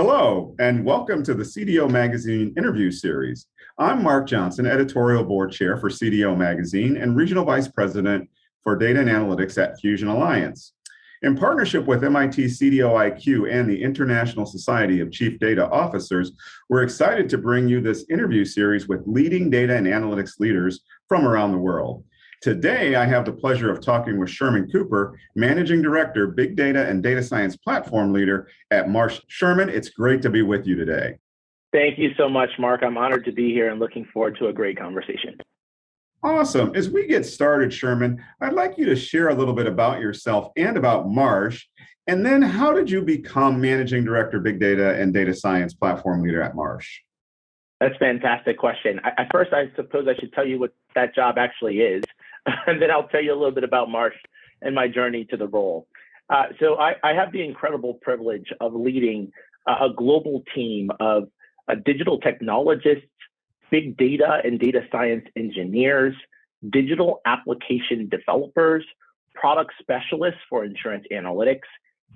Hello, and welcome to the CDO Magazine interview series. I'm Mark Johnson, Editorial Board Chair for CDO Magazine and Regional Vice President for Data and Analytics at Fusion Alliance. In partnership with MIT CDO IQ and the International Society of Chief Data Officers, we're excited to bring you this interview series with leading data and analytics leaders from around the world. Today, I have the pleasure of talking with Sherman Cooper, Managing Director, Big Data and Data Science Platform Leader at Marsh. Sherman, it's great to be with you today. Thank you so much, Mark. I'm honored to be here and looking forward to a great conversation. Awesome. As we get started, Sherman, I'd like you to share a little bit about yourself and about Marsh, and then how did you become Managing Director, Big Data and Data Science Platform Leader at Marsh? That's a fantastic question. First, I suppose I should tell you what that job actually is, and then I'll tell you a little bit about Marsh and my journey to the role. So I have the incredible privilege of leading a global team of digital technologists, big data and data science engineers, digital application developers, product specialists for insurance analytics,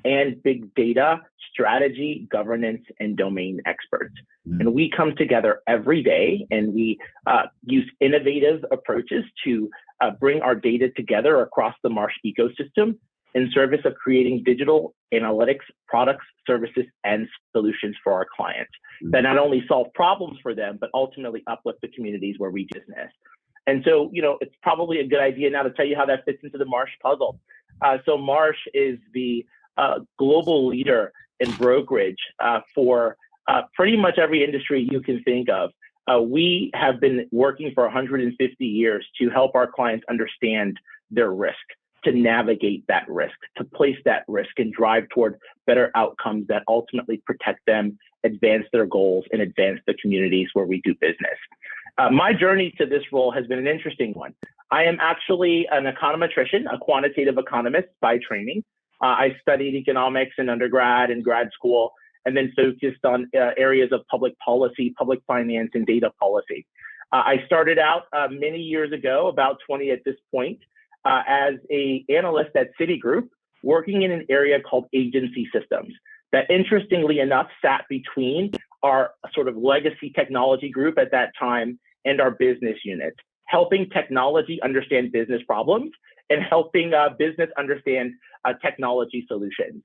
and big data strategy, governance, and domain experts. And we come together every day and we use innovative approaches to bring our data together across the Marsh ecosystem in service of creating digital analytics products, services, and solutions for our clients that not only solve problems for them, but ultimately uplift the communities where we business. And so, it's probably a good idea now to tell you how that fits into the Marsh puzzle. So Marsh is the global leader in brokerage for pretty much every industry you can think of. We have been working for 150 years to help our clients understand their risk, to navigate that risk, to place that risk and drive toward better outcomes that ultimately protect them, advance their goals, and advance the communities where we do business. My journey to this role has been an interesting one. I am actually an econometrician, a quantitative economist by training. I studied economics in undergrad and grad school, and then focused on areas of public policy, public finance, and data policy. I started out many years ago, about 20 at this point, as an analyst at Citigroup, working in an area called agency systems that, interestingly enough, sat between our sort of legacy technology group at that time and our business unit, helping technology understand business problems and helping business understand technology solutions.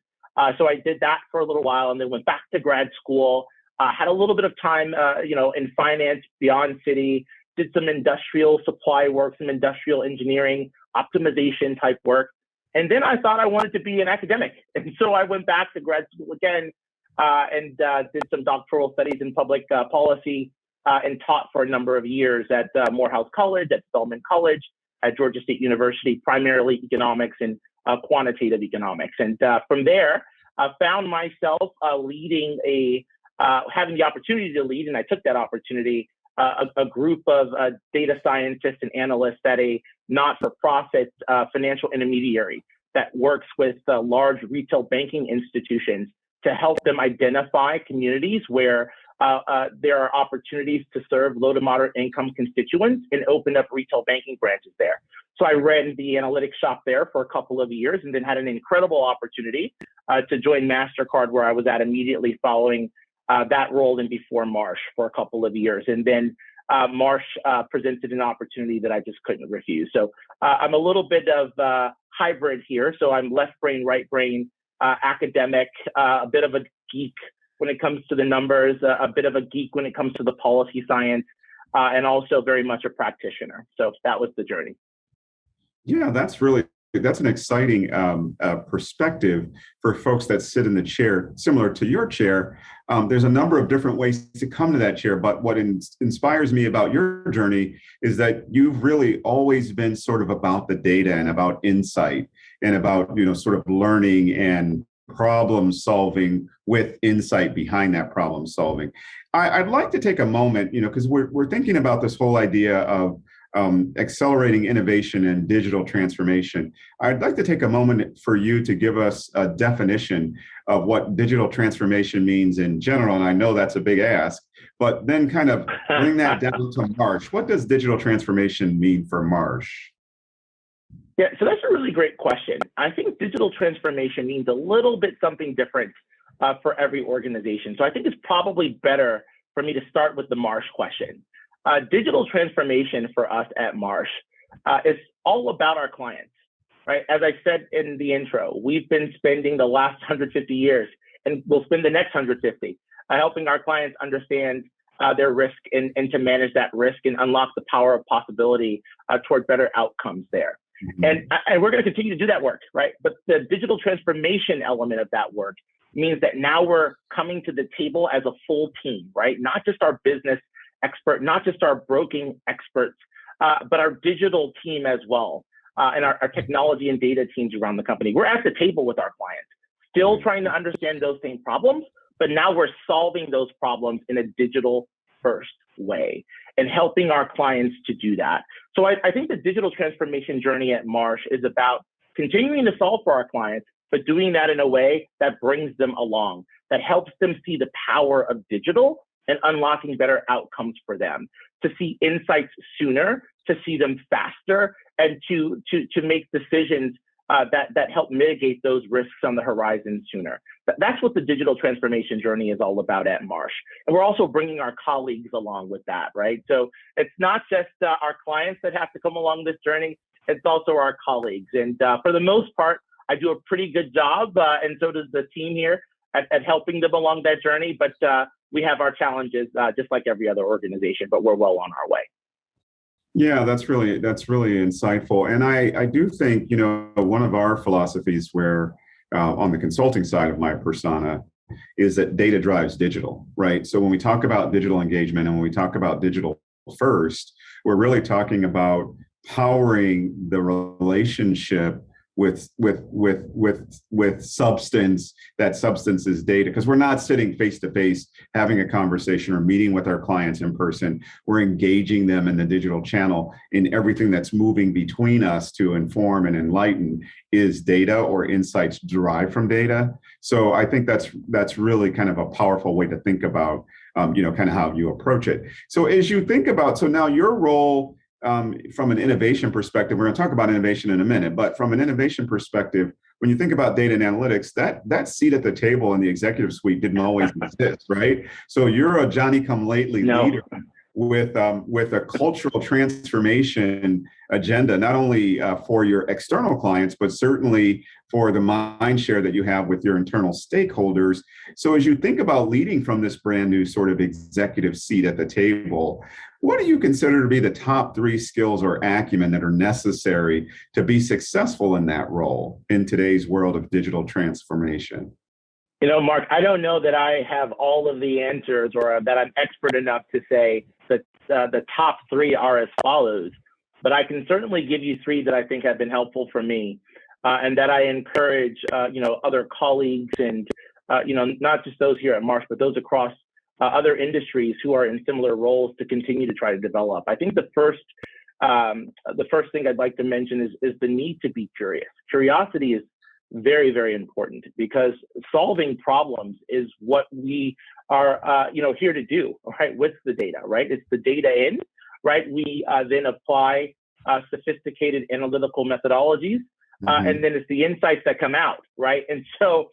So I did that for a little while and then went back to grad school, had a little bit of time, in finance beyond Citi, did some industrial supply work, some industrial engineering, optimization type work. And then I thought I wanted to be an academic. And so I went back to grad school again and did some doctoral studies in public policy and taught for a number of years at Morehouse College, at Spelman College, at Georgia State University, primarily economics and quantitative economics. And from there, I found myself leading having the opportunity to lead, and I took that opportunity, a group of data scientists and analysts at a not-for-profit financial intermediary that works with large retail banking institutions to help them identify communities where there are opportunities to serve low to moderate income constituents and open up retail banking branches there. So I ran the analytics shop there for a couple of years and then had an incredible opportunity to join MasterCard, where I was at immediately following that role and before Marsh for a couple of years. And then Marsh presented an opportunity that I just couldn't refuse. So I'm a little bit of hybrid here. So I'm left brain, right brain, academic, a bit of a geek when it comes to the numbers, a bit of a geek when it comes to the policy science, and also very much a practitioner. So that was the journey. Yeah, that's an exciting perspective for folks that sit in the chair, similar to your chair. There's a number of different ways to come to that chair, but what inspires me about your journey is that you've really always been sort of about the data and about insight and about, sort of learning and problem solving with insight behind that problem solving. I'd like to take a moment, because we're thinking about this whole idea of accelerating innovation and digital transformation. I'd like to take a moment for you to give us a definition of what digital transformation means in general. And I know that's a big ask, but then kind of bring that down to Marsh. What does digital transformation mean for Marsh? Yeah, so that's a really great question. I think digital transformation means a little bit something different for every organization. So I think it's probably better for me to start with the Marsh question. Digital transformation for us at Marsh is all about our clients, right? As I said in the intro, we've been spending the last 150 years, and we'll spend the next 150, helping our clients understand their risk and to manage that risk and unlock the power of possibility toward better outcomes there. And we're going to continue to do that work, right? But the digital transformation element of that work means that now we're coming to the table as a full team, right? Not just our business expert, not just our broking experts, but our digital team as well, and our technology and data teams around the company. We're at the table with our clients, still trying to understand those same problems, but now we're solving those problems in a digital first way and helping our clients to do that. So I think the digital transformation journey at Marsh is about continuing to solve for our clients, but doing that in a way that brings them along, that helps them see the power of digital and unlocking better outcomes for them, to see insights sooner, to see them faster, and to make decisions that help mitigate those risks on the horizon sooner. That's what the digital transformation journey is all about at Marsh. And we're also bringing our colleagues along with that, right? So it's not just our clients that have to come along this journey, it's also our colleagues. And for the most part, I do a pretty good job, and so does the team here at helping them along that journey. But we have our challenges just like every other organization, but we're well on our way. Yeah, that's really insightful. And I do think, one of our philosophies where on the consulting side of my persona is that data drives digital, right? So when we talk about digital engagement and when we talk about digital first, we're really talking about powering the relationship with substance. That substance is data, because we're not sitting face to face having a conversation or meeting with our clients in person. We're engaging them in the digital channel, in everything that's moving between us to inform and enlighten is data or insights derived from data. So I think that's really kind of a powerful way to think about kind of how you approach it. So as you think about, so now your role from an innovation perspective, we're going to talk about innovation in a minute, but from an innovation perspective, when you think about data and analytics, that seat at the table in the executive suite didn't always exist, right? So you're a Johnny-come-lately leader with a cultural transformation agenda, not only for your external clients, but certainly for the mind share that you have with your internal stakeholders. So as you think about leading from this brand new sort of executive seat at the table, what do you consider to be the top 3 skills or acumen that are necessary to be successful in that role in today's world of digital transformation? Mark, I don't know that I have all of the answers or that I'm expert enough to say that the top 3 are as follows, but I can certainly give you 3 that I think have been helpful for me and that I encourage, other colleagues and, not just those here at Marsh, but those across other industries who are in similar roles to continue to try to develop. I think the first thing I'd like to mention is the need to be curious. Curiosity is very, very important because solving problems is what we are, here to do, right? With the data, right? It's the data in, right? We then apply sophisticated analytical methodologies, and then it's the insights that come out, right? And so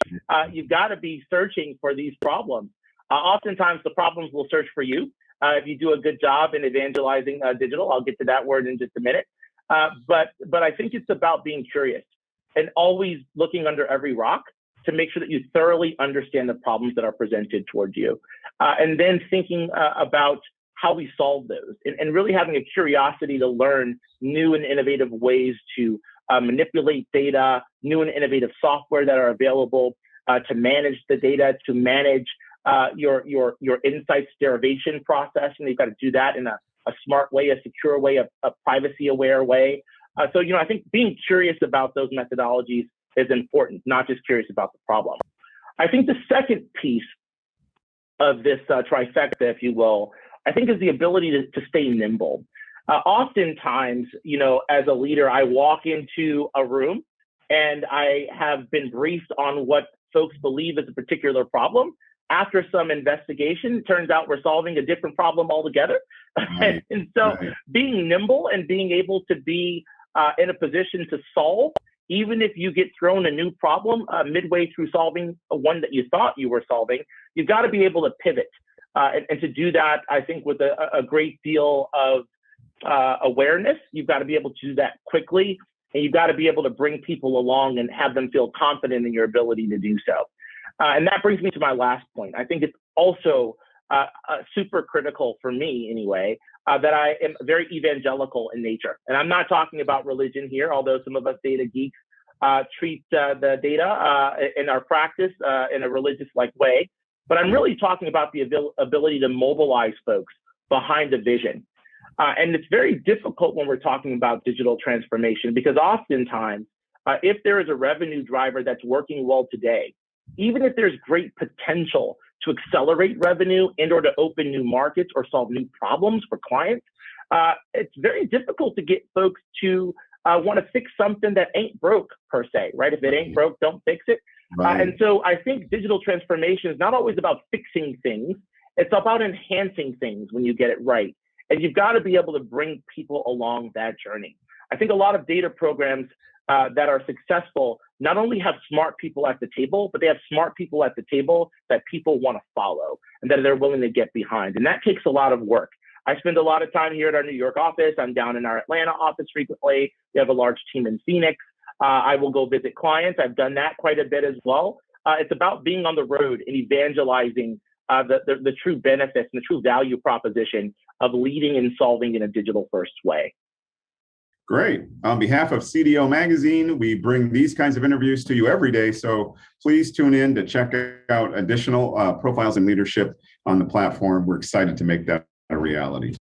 you've got to be searching for these problems. Oftentimes the problems will search for you if you do a good job in evangelizing digital. I'll get to that word in just a minute. But I think it's about being curious and always looking under every rock to make sure that you thoroughly understand the problems that are presented towards you. And then thinking about how we solve those and really having a curiosity to learn new and innovative ways to manipulate data, new and innovative software that are available to manage the data, to manage your insights derivation process. And you've got to do that in a smart way, a secure way, a privacy aware way. So I think being curious about those methodologies is important, not just curious about the problem. I think the second piece of this trifecta, if you will, I think is the ability to stay nimble. Oftentimes, as a leader, I walk into a room and I have been briefed on what folks believe is a particular problem. After some investigation, it turns out we're solving a different problem altogether. Right. and so being nimble and being able to be in a position to solve even if you get thrown a new problem midway through solving one that you thought you were solving, you've got to be able to pivot. And to do that, I think with a great deal of awareness, you've got to be able to do that quickly, and you've got to be able to bring people along and have them feel confident in your ability to do so. And that brings me to my last point. I think it's also super critical for me anyway, that I am very evangelical in nature. And I'm not talking about religion here, although some of us data geeks treat the data in our practice in a religious-like way. But I'm really talking about the ability to mobilize folks behind a vision. And it's very difficult when we're talking about digital transformation, because oftentimes, if there is a revenue driver that's working well today, even if there's great potential to accelerate revenue and or to open new markets or solve new problems for clients, it's very difficult to get folks to want to fix something that ain't broke per se, right? If it ain't broke, don't fix it. Right. And so I think digital transformation is not always about fixing things. It's about enhancing things when you get it right. And you've got to be able to bring people along that journey. I think a lot of data programs that are successful not only have smart people at the table, but they have smart people at the table that people want to follow and that they're willing to get behind. And that takes a lot of work. I spend a lot of time here at our New York office. I'm down in our Atlanta office frequently. We have a large team in Phoenix. I will go visit clients. I've done that quite a bit as well. It's about being on the road and evangelizing the true benefits and the true value proposition of leading and solving in a digital first way. Great. On behalf of CDO Magazine, we bring these kinds of interviews to you every day. So please tune in to check out additional profiles in leadership on the platform. We're excited to make that a reality.